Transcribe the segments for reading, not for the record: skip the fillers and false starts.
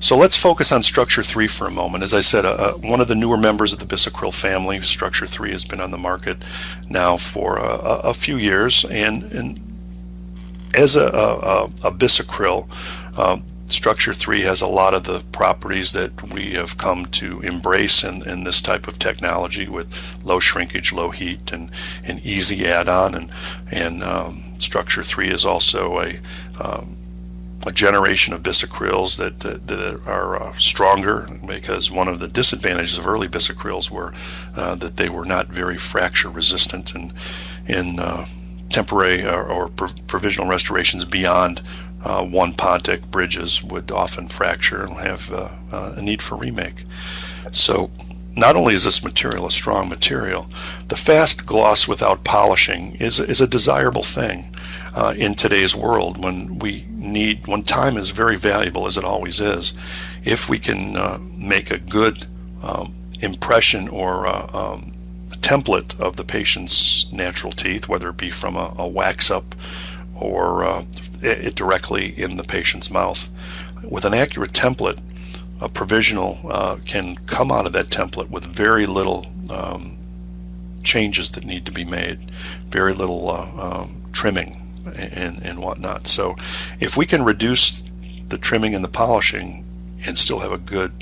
So let's focus on Structur 3 for a moment. As I said, one of the newer members of the Bisacryl family, Structur 3, has been on the market now for a few years, and as a Bisacryl, Structur 3 has a lot of the properties that we have come to embrace in this type of technology, with low shrinkage, low heat, and an easy add-on. And Structur 3 is also a generation of bisacryls that are stronger, because one of the disadvantages of early bisacryls were that they were not very fracture resistant, and in temporary or provisional restorations beyond 1 Pontic, bridges would often fracture and have a need for remake. So not only is this material a strong material, the fast gloss without polishing is a desirable thing in today's world, when time is very valuable, as it always is. If we can make a good impression or a template of the patient's natural teeth, whether it be from a wax up or it directly in the patient's mouth, with an accurate template, a provisional can come out of that template with very little changes that need to be made, very little trimming and whatnot. So if we can reduce the trimming and the polishing and still have a good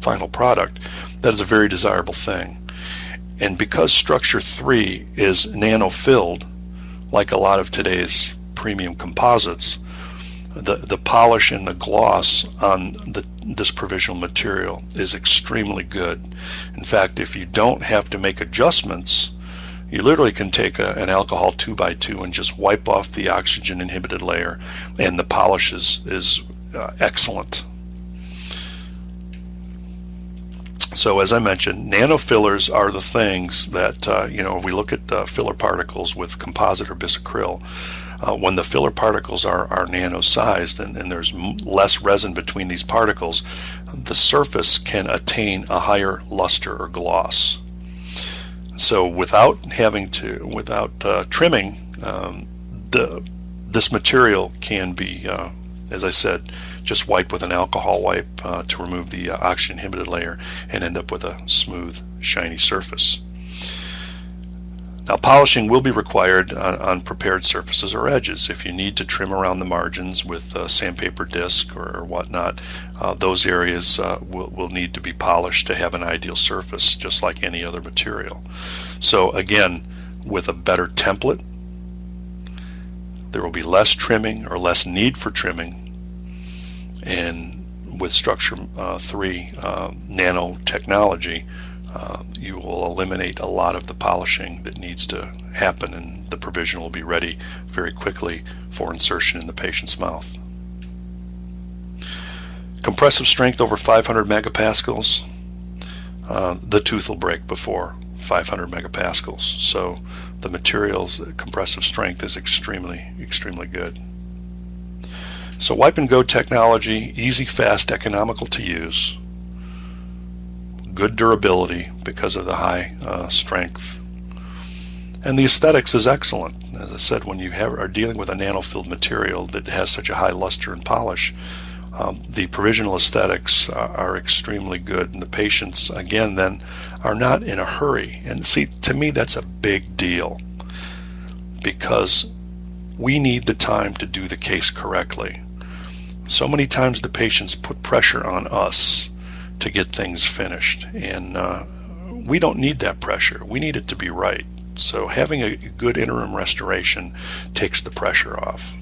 final product, that is a very desirable thing. And because Structur 3 is nano-filled, like a lot of today's premium composites, the polish and the gloss on this provisional material is extremely good. In fact, if you don't have to make adjustments, you literally can take an alcohol 2x2 and just wipe off the oxygen inhibited layer, and the polish is excellent. So as I mentioned, nano fillers are the things that, if we look at filler particles with composite or bisacryl, when the filler particles are nano-sized and there's less resin between these particles, the surface can attain a higher luster or gloss. So without trimming, this material can be, as I said, just wiped with an alcohol wipe to remove the oxygen inhibited layer and end up with a smooth, shiny surface. Now, polishing will be required on prepared surfaces or edges. If you need to trim around the margins with a sandpaper disc or whatnot, those areas will need to be polished to have an ideal surface, just like any other material. So again, with a better template, there will be less trimming or less need for trimming. And with Structur 3 nanotechnology, you will eliminate a lot of the polishing that needs to happen, and the provision will be ready very quickly for insertion in the patient's mouth. Compressive strength over 500 megapascals. The tooth will break before 500 megapascals. So the material's compressive strength is extremely, extremely good. So wipe and go technology, easy, fast, economical to use. Good durability because of the high strength, and the aesthetics is excellent. As I said, when you are dealing with a nano-filled material that has such a high luster and polish, the provisional aesthetics are extremely good, and the patients again then are not in a hurry. And see, to me that's a big deal, because we need the time to do the case correctly. So many times the patients put pressure on us to get things finished, and we don't need that pressure. We need it to be right. So having a good interim restoration takes the pressure off.